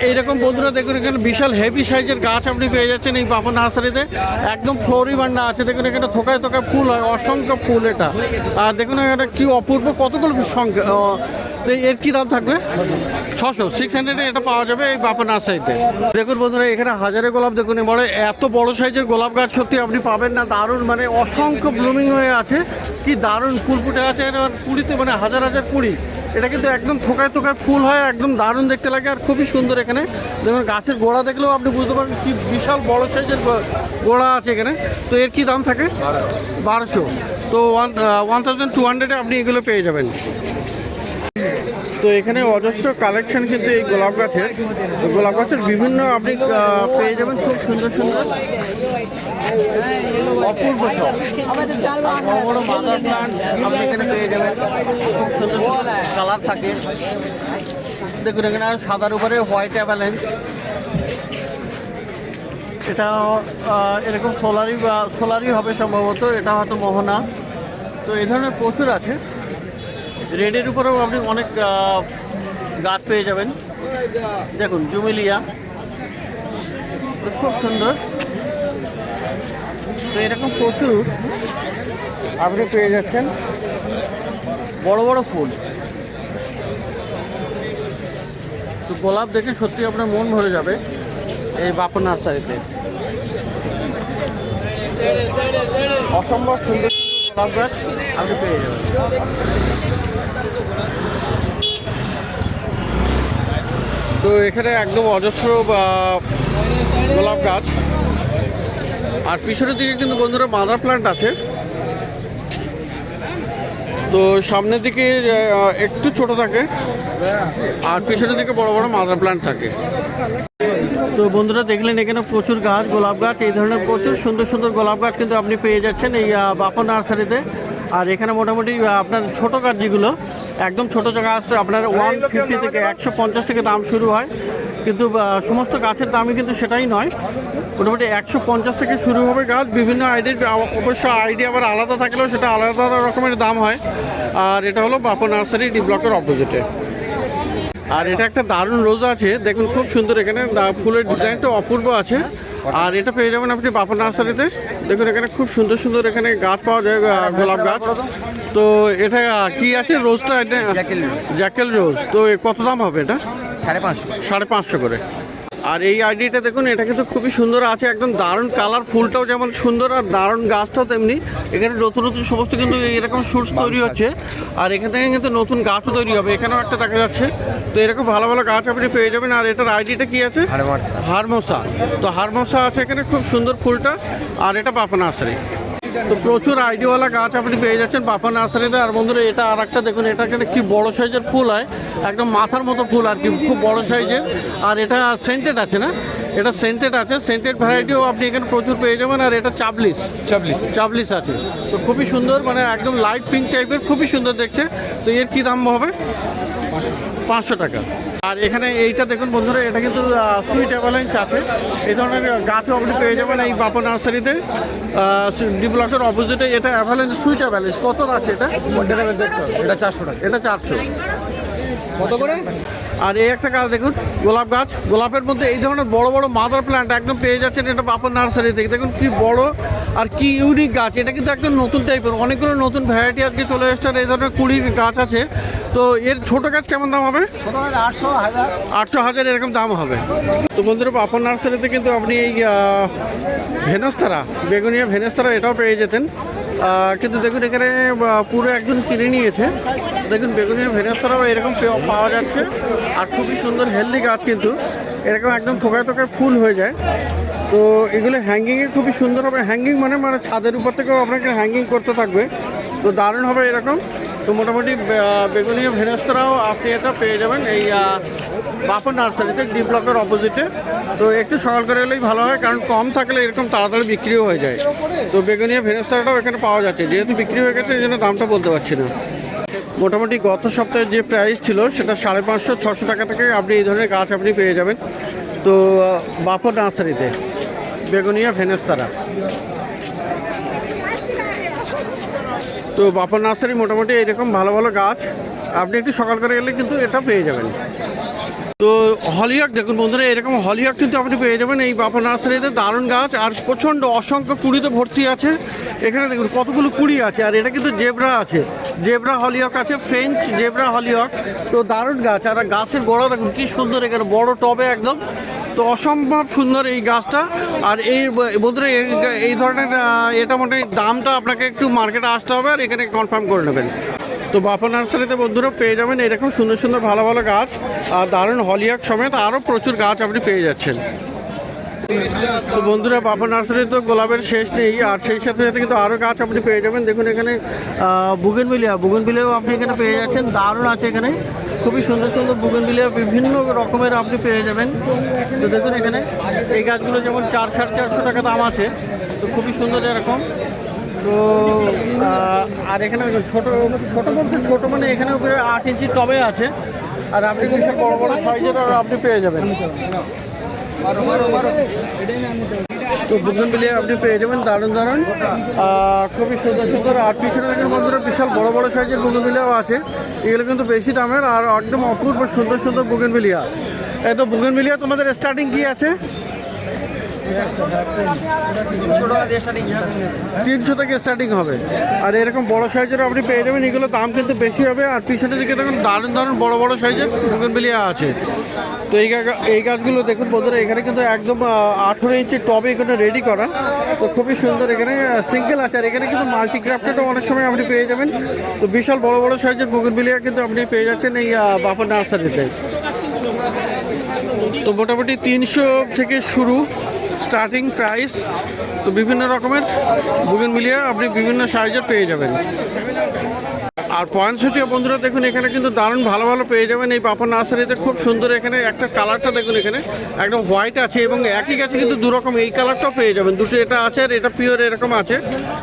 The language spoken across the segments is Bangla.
এইরকম বন্ধুরা দেখুন এখানে বিশাল হেভি সাইজের গাছ আপনি পেয়ে যাচ্ছেন এই বাপন নার্সারিতে। একদম ফ্লোরি বান্ডা আছে, দেখুন এখানে থোকায় থোকায় ফুল হয়, অসংখ্য ফুল এটা। আর দেখুন এখানে কি অপূর্ব কতগুলো সংখ্যা। এর কি দাম থাকবে? 600, 600 এটা পাওয়া যাবে এই বাপন নার্সারিতে। দেখুন বন্ধুরা এখানে হাজারে গোলাপ, দেখুন বড় এত বড় সাইজের গোলাপ গাছ সত্যি আপনি পাবেন না। দারুণ মানে অসংখ্য ব্লুমিং হয়ে আছে, কি দারুণ ফুল ফুটে আছে। এটা কুড়িতে মানে হাজার হাজার কুড়ি, এটা কিন্তু একদম থোকায় থোকায় ফুল হয়, একদম দারুণ দেখতে লাগে আর খুবই সুন্দর। এখানে দেখুন গাছের গোড়া দেখলেও আপনি বুঝতে পারেন কি বিশাল বড় সাইজের গোড়া আছে এখানে। তো এর কি দাম থাকে? 1200। তো 1200 আপনি এগুলো পেয়ে যাবেন। তো এখানে অজস্র কালেকশন কিন্তু এই গোলাপ গাছের বিভিন্ন আপনি পেয়ে যাবেন, খুব সুন্দর সুন্দর অপূর্ব সব বড় বড় মাদার প্লান্ট আপনি এখানে পেয়ে যাবেন। খুব সুন্দর সুন্দর কালার থাকে, দেখুন এখানে আর সাদার উপরে হোয়াইট অ্যাভালেন্স। এটা এরকম সোলারি হবে সম্ভবত, এটা হয়তো মোহনা। তো এই ধরনের প্রচুর আছে। রেডের উপরেও আপনি অনেক গাছ পেয়ে যাবেন, দেখুন জুমেলিয়া খুব সুন্দর। তো এরকম প্রচুর আপনি পেয়ে যাচ্ছেন বড় বড় ফুল। তো গোলাপ দেখে সত্যি আপনার মন ভরে যাবে এই বাপন নার্সারিতে। অসম্ভব সুন্দর গোলাপ গাছ আপনি পেয়ে যাবেন। তো এখানে একদম অজস্র গোলাপ গাছ, আর পিছনের দিকে কিন্তু বন্ধুরা মাদার প্ল্যান্ট আছে। তো সামনের দিকে একটু ছোট থাকে আর পিছনের দিকে বড় বড় মাদার প্ল্যান্ট থাকে। তো বন্ধুরা দেখলেন এখানে প্রচুর গাছ, গোলাপ গাছ, এই ধরনের প্রচুর সুন্দর সুন্দর গোলাপ গাছ কিন্তু আপনি পেয়ে যাচ্ছেন এই বাপন নার্সারিতে। আর এখানে মোটামুটি আপনার ছোট গাছ যেগুলো একদম ছোট জায়গা আসছে আপনার 150 থেকে 150 থেকে দাম শুরু হয়, কিন্তু সমস্ত গাছের দামই কিন্তু সেটাই নয়। মোটামুটি 150 থেকে শুরু হবে গাছ। বিভিন্ন আইডিয়া অবশ্য আইডিয়া আবার আলাদা থাকলেও সেটা আলাদা রকমের দাম হয়। আর এটা হলো বাপন নার্সারি, ডি ব্লকের অপোজিটে। আর এটা একটা দারুণ রোজ আছে, দেখুন খুব সুন্দর, এখানে ফুলের ডিজাইনটা অপূর্ব আছে। আর এটা পেয়ে যাবেন আপনি বাপন নার্সারিতে। দেখুন এখানে খুব সুন্দর সুন্দর এখানে গাছ পাওয়া যায়, গোলাপ গাছ। তো এটা কি আছে রোজটা? এটা জ্যাকেল রোজ। তো কত দাম হবে এটা? 550 করে। আর এই আইডিটা দেখুন, এটা কিন্তু খুবই সুন্দর আছে, একদম দারুণ কালার, ফুলটাও যেমন সুন্দর আর দারুণ গাছটাও তেমনি। এখানে নতুন নতুন সমস্ত কিন্তু এরকম শুটস তৈরি হচ্ছে, আর এখান থেকে কিন্তু নতুন গাছও তৈরি হবে। এখানেও একটা দেখা যাচ্ছে। তো এরকম ভালো ভালো গাছ আপনি পেয়ে যাবেন। আর এটার আইডিটা কি আছে? হারমোসা। তো হারমোসা আছে এখানে, খুব সুন্দর ফুলটা। আর এটা বাপন নার্সারি। তো প্রচুর আইডিওয়ালা গাছ আপনি পেয়ে যাচ্ছেন বাপন নার্সারিতে। আর বন্ধুরা এটা আর একটা দেখুন, এটা এখানে কি বড় সাইজের ফুল হয়, একদম মাথার মতো ফুল আর কি, খুব বড় সাইজের। আর এটা সেন্টেড আছে না? এটা সেন্টেড আছে, সেন্টেড ভ্যারাইটিও আপনি এখানে প্রচুর পেয়ে যাবেন। আর এটা চাবলিস আছে। তো খুবই সুন্দর, মানে একদম লাইট পিঙ্ক টাইপের, খুবই সুন্দর দেখতে। তো এর কি দাম হবে? 500 টাকা। আর এখানে এইটা দেখুন বন্ধুরা, এটা কিন্তু সুইট অ্যাভালেন্স আছে। এই ধরনের গাছও আপনি পেয়ে যাবেন এই বাপন নার্সারিতে, ডি ব্লকের অপোজিটে। এটা অ্যাভালেন্স, সুইট অ্যাভালেন্স। কত আছে এটা? এটা 400 টাকা। এটা 400 কত করে? আর এই একটা গাছ দেখুন, গোলাপ গাছ। গোলাপের মধ্যে এই ধরনের বড় বড় মাদার প্ল্যান্ট একদম পেয়ে যাচ্ছেন এটা বাপন নার্সারি থেকে। দেখুন কি বড় আর কি ইউনিক গাছ। এটা কিন্তু একদম নতুন টাইপের, অনেকগুলো নতুন ভ্যারাইটি আজকে চলে এসছে। আর এই ধরনের 20 গাছ আছে। তো এর ছোট গাছ কেমন দাম হবে? 800 এরকম দাম হবে। তো বন্ধুরা বাপন নার্সারিতে কিন্তু আপনি এই ভেনস্তারা, বেগুনিয়া ভেনস্তারা, এটাও পেয়ে যেতেন। কিন্তু দেখুন এখানে পুরো একজন কিনে নিয়েছে। দেখুন বেগুনিয়া ভেনস্তারাও এরকম পাওয়া যাচ্ছে। আর খুবই সুন্দর হেলদি গাছ, কিন্তু এরকম একদম থোকায় থোকায় ফুল হয়ে যায়। তো এগুলো হ্যাঙ্গিংয়ে খুবই সুন্দর হবে। হ্যাঙ্গিং মানে ছাদের উপর থেকেও আপনাকে হ্যাঙ্গিং করতে থাকবে, তো দারুণ হবে এরকম। তো মোটামুটি বেগুনিয়া ভেনস্তারাও আপনি এটা পেয়ে যাবেন এই বাপন নার্সারিতে, ডি ব্লকের অপোজিটে। তো একটু সকাল করে এলেই ভালো হয়, কারণ কম থাকলে এরকম তাড়াতাড়ি বিক্রিও হয়ে যায়। তো বেগুনিয়া ভেনস্তারাটাও এখানে পাওয়া যাচ্ছে, যেহেতু বিক্রি হয়ে গেছে এই জন্য দামটা বলতে পারছি না। মোটামুটি গত সপ্তাহে যে প্রাইস ছিল সেটা 550-600 টাকা থেকে আপনি এই ধরনের গাছ আপনি পেয়ে যাবেন। তো বাপন নার্সারিতে বেগুনিয়া ভেনস্তারা। তো বাপন নার্সারি মোটামুটি এরকম ভালো ভালো গাছ আপনি একটু সকাল করে গেলে কিন্তু এটা পেয়ে যাবেন। তো হলিহক দেখুন বন্ধুরা, এরকম হলিহক কিন্তু আপনি পেয়ে যাবেন এই বাপা নার্সারিতে। দারুণ গাছ আর প্রচণ্ড অসংখ্য কুড়িতে ভর্তি আছে। এখানে দেখুন কতগুলো কুড়ি আছে। আর এটা কিন্তু জেব্রা আছে, জেব্রা হলিহক আছে, ফ্রেঞ্চ জেব্রা হলিহক। তো দারুণ গাছ। আর গাছের গোড়া দেখুন কি সুন্দর, এখানে বড় টবে একদম। তো অসম্ভব সুন্দর এই গাছটা। আর এই বন্ধুরা এই ধরনের এটা মোটামুটি দামটা আপনাকে একটু মার্কেটে আসতে হবে আর এখানে কনফার্ম করে নেবেন। তো বাপা নার্সারিতে বন্ধুরা পেয়ে যাবেন এরকম সুন্দর সুন্দর ভালো ভালো গাছ আর দারুণ হলিহক সমেত আরও প্রচুর গাছ আপনি পেয়ে যাচ্ছেন। তো বন্ধুরা বাপা নার্সারি তো গোলাপের শেষ নেই, আর সেই সাথে সাথে কিন্তু আরও গাছ আপনি পেয়ে যাবেন। দেখুন এখানে বুগেনভিলিয়াও আপনি এখানে পেয়ে যাচ্ছেন। দারুণ আছে এখানে, খুবই সুন্দর সুন্দর বুগেনভিলিয়া বিভিন্ন রকমের আপনি পেয়ে যাবেন। তো দেখুন এখানে এই গাছগুলো যেমন 400-450 টাকা দাম আছে। তো খুবই সুন্দর এরকম। তো আর এখানে ছোটো ছোটো বলতে ছোটো মানে এখানে উপরে 8 ইঞ্চি টবে আছে। আর আপনি বিশাল বড় বড় সাইজের আপনি পেয়ে যাবেন। তো বুগেনভিলিয়া আপনি পেয়ে যাবেন দারুণ দারুণ, খুবই সুন্দর সুন্দর। আর পিছনে দেখেন বন্ধুরা বিশাল বড় বড় সাইজের বুগেনভিলিয়াও আছে। এগুলো কিন্তু বেশি দামের আর একদম অপূর্ব সুন্দর সুন্দর বুগেনভিলিয়া। তো বুগেনভিলিয়া তোমাদের স্টার্টিং কি আছে? 300 থেকে স্টার্টিং হবে। আর এরকম বড় সাইজের আপনি পেয়ে যাবেন, এগুলো দাম কিন্তু বেশি হবে। আর পিছনের দিকে দেখুন দারুণ দারুণ বড় বড় সাইজের বুগেনভিলিয়া আছে। তো এই গাছগুলো দেখুন বন্ধুরা, এখানে কিন্তু একদম 18 ইঞ্চি টবে এখানে রেডি করা। তো খুবই সুন্দর, এখানে সিঙ্গেল আছে। আর এখানে কিন্তু মাল্টি ক্রাফটেডও অনেক সময় আপনি পেয়ে যাবেন। তো বিশাল বড় বড় সাইজের বুগেনভিলিয়া কিন্তু আপনি পেয়ে যাচ্ছেন এই বাপা নার্সারিতে। তো মোটামুটি 300 থেকে শুরু স্টার্টিং প্রাইস। তো বিভিন্ন রকমের বুগেনভিলিয়া আপনি বিভিন্ন সাইজের পেয়ে যাবেন। আর পয়েন্টসিটিও বন্ধুরা দেখুন এখানে কিন্তু দারুণ ভালো ভালো পেয়ে যাবেন এই বাপা নার্সারিতে। খুব সুন্দর এখানে একটা কালারটা দেখুন, এখানে একদম হোয়াইট আছে এবং একই গাছে কিন্তু দু রকম এই কালারটাও পেয়ে যাবেন। দুটো এটা আছে আর এটা পিওর এরকম আছে।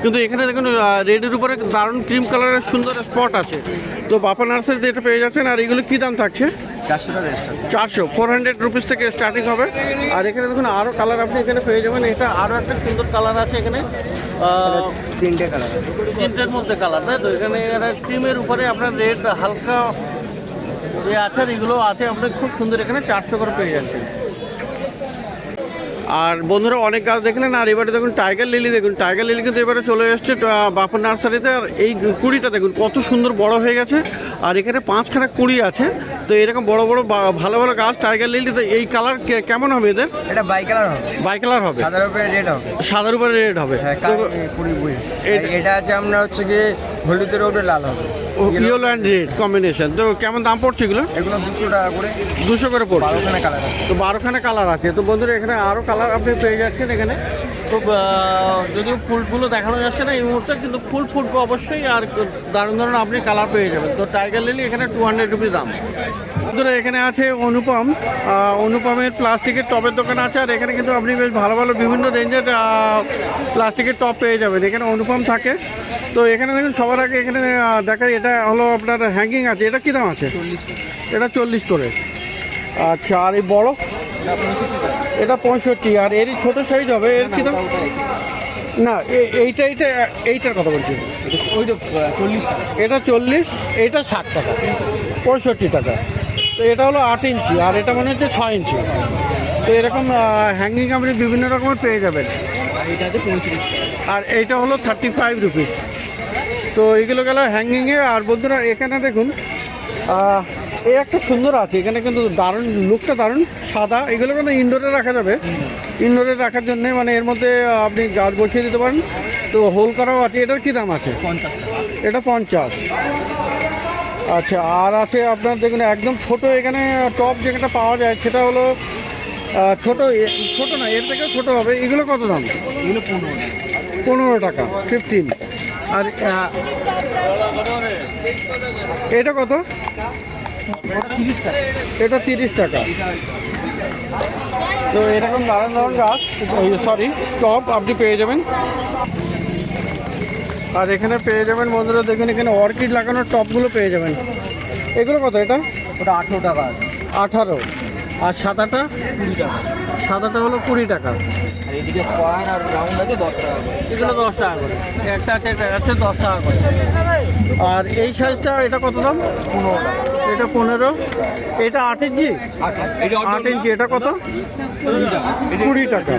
কিন্তু এখানে দেখুন রেডের উপরে দারুণ ক্রিম কালারের সুন্দর স্পট আছে। তো বাপা নার্সারিতে এটা পেয়ে যাচ্ছেন। আর এগুলো কী দাম থাকছে? 400 রুপিস থেকে স্টার্টিং হবে। আর এখানে দেখুন আরও কালার আপনি এখানে পেয়ে যাবেন। এটা আরও একটা সুন্দর কালার আছে এখানে, 3টে কালার, 3টের মধ্যে কালার, তাই তো? এখানে ক্রিমের উপরে আপনার রেড হালকা যে আছে এগুলো আছে আপনার খুব সুন্দর, এখানে 400 করে পেয়ে যাচ্ছে। আর বন্ধুরা অনেক গাছ দেখলেন। আর এবারে দেখুন টাইগার লিলি, দেখুন টাইগার লিলি কিন্তু এবারে চলে এসছে বাপা নার্সারিতে। আর এই কুড়িটা দেখুন কত সুন্দর বড় হয়ে গেছে। আর এখানে 5খানা কুড়ি আছে। তো এরকম বড় বড় ভালো ভালো গাছ টাইগার লিলি। তো এই কালার কেমন হবে এদের? এটা বাই কালার হবে, বাই কালার হবে, সাদার উপরে রেড হবে, সাদার উপরে রেড হবে। এটা আছে আমরা হচ্ছে যে হলুদের উপরে লাল হবে, ইয়েলো অ্যান্ড রেড কম্বিনেশন। তো কেমন দাম পড়ছে এগুলো? এগুলো 200 টাকা করে, 200 করে পড়ছে। 12খানা কালার আছে। তো 12খানা কালার আছে। তো বন্ধুরা এখানে আরও কালার আপনি পেয়ে যাচ্ছেন এখানে। খুব যদিও ফুলগুলো দেখানো যাচ্ছে না এই মুহূর্তে, কিন্তু ফুল ফুটবে অবশ্যই। আর দারুণ দারুণ আপনি কালার পেয়ে যাবেন। তো টাইগার লিলি এখানে 200 রুপি দাম। বন্ধুরা এখানে আছে অনুপমের প্লাস্টিকের টবের দোকান আছে। আর এখানে কিন্তু আপনি বেশ ভালো ভালো বিভিন্ন রেঞ্জের প্লাস্টিকের টব পেয়ে যাবেন। এখানে অনুপম থাকে। তো এখানে দেখুন সবার আগে এখানে দেখা, এটা হলো আপনার হ্যাঙ্গিং আছে। এটা কী দাম আছে? এটা 40 করে। আচ্ছা, আর এই বড় এটা 65। আর এরই ছোটো সাইজ হবে, এর কী দাম? না এইটার কথা বলছি। এটা 40, এটা 60 টাকা, 65 টাকা। তো এটা হলো 8 ইঞ্চি আর এটা মনে হচ্ছে 6 ইঞ্চি। তো এরকম হ্যাঙ্গিং আপনি বিভিন্ন রকমের পেয়ে যাবেন। আর এইটা হলো 35 রুপিস। তো এইগুলো গেল হ্যাঙ্গিংয়ে। আর বন্ধুরা এখানে দেখুন এই একটা সুন্দর আছে, এখানে কিন্তু দারুণ লুকটা দারুণ সাদা। এগুলো কিন্তু ইনডোরে রাখা যাবে, ইনডোরে রাখার জন্যে মানে এর মধ্যে আপনি গাছ বসিয়ে দিতে পারেন। তো হোল করাও আছে। এটার কী দাম আছে? 50। এটা 50। আচ্ছা, আর আছে আপনার দেখুন একদম ছোট এখানে টপ যেটা পাওয়া যায় সেটা হলো ছোট না, এর থেকেও ছোটো হবে। এগুলো কত দাম? এগুলো 15 টাকা, 15। আর এটা কত? এটা 30 টাকা। তো এরকম দারুণ দারুণ গাছ, টব আপনি পেয়ে যাবেন। আর এখানে পেয়ে যাবেন বন্ধুরা দেখুন এখানে অর্কিড লাগানোর টবগুলো পেয়ে যাবেন। এগুলো কত? এটা ওটা 18 টাকা। 18। আর সাদাটা 20 টাকা। সাদাটা হলো 20 টাকা। আর এদিকে স্কোয়ার আর রাউন্ড আছে 10 টাকা করে। এগুলো 10 টাকা করে। একটা আছে, এটা আছে 10 টাকা করে। আর এই সাইজটা এটা কত দাম? 15 টাকা। এটা 15, এটা 8 ইঞ্চি, 8 ইঞ্চি এটা কত? 20 টাকা।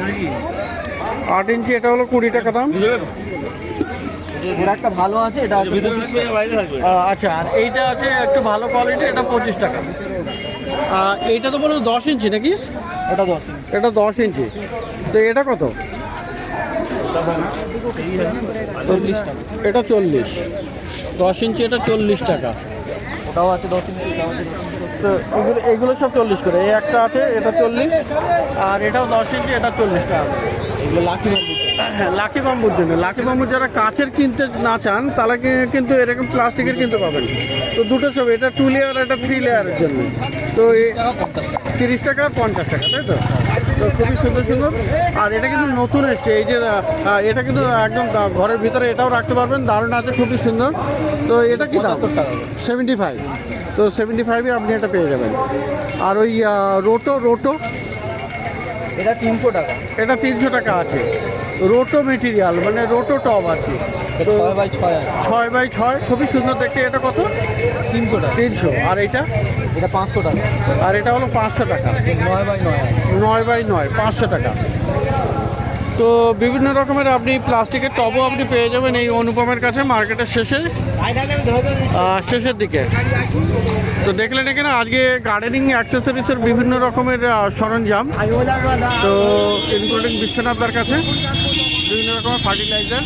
8 ইঞ্চি এটা হলো 20 টাকা দাম। এর একটা ভালো আছে, এটা আছে 25 টাকা। আচ্ছা, আর এইটা আছে একটু ভালো কোয়ালিটি, এটা 25 টাকা। এইটা তো বলো 10 ইঞ্চি নাকি? এটা 10 ইঞ্চি। এটা 10 ইঞ্চি। তো এটা কত? 40 টাকা। এটা 40। 10 ইঞ্চি এটা 40 টাকা। ওটাও আছে 10 ইঞ্চি, এটাও আছে 10 ইঞ্চি। তো এগুলো সব 40 করে। এই একটা আছে, এটা 40, আর এটাও 10 ইঞ্চি, এটা 40 টাকা। এগুলো লাকি বাম্বু। হ্যাঁ, লাকি বাম্বুর জন্য। লাকি বাম্বু যারা কাঠের কিনতে না চান তারা কিন্তু এরকম প্লাস্টিকের কিনতে পাবেন। তো দুটো সব, এটা 2 লেয়ার, এটা 3 লেয়ারের জন্য। তো 30 টাকা আর 50 টাকা, তাই তো? তো খুবই সুন্দর সুন্দর। আর এটা কিন্তু নতুন এসছে, এই যে এটা কিন্তু একদম ঘরের ভিতরে এটাও রাখতে পারবেন, দারুণ আছে, খুবই সুন্দর। তো এটা কি দাম? 75 টাকা। 75। তো 75-এ আপনি এটা পেয়ে যাবেন। আর ওই রোটো এটা 300 টাকা। এটা 300 টাকা আছে। রোটো মেটেরিয়াল, মানে রোটো টপ আর কি। 6x6 আছে। 6x6, খুবই সুন্দর দেখতে। এটা কত? 300 টাকা। 300। আর এটা? এটা 500 টাকা। আর এটা হলো 500 টাকা। 9x9 আছে। 9x9, 500 টাকা। তো বিভিন্ন রকমের আপনি প্লাস্টিকের টবও আপনি পেয়ে যাবেন এই অনুপমের কাছে, মার্কেটের শেষের দিকে। তো দেখলেন এখানে আজকে গার্ডেনিং অ্যাক্সেসরিজের বিভিন্ন রকমের সরঞ্জাম, তো ইনক্লুডিং বিশ্বনাথদার কাছে বিভিন্ন রকমের ফার্টিলাইজার।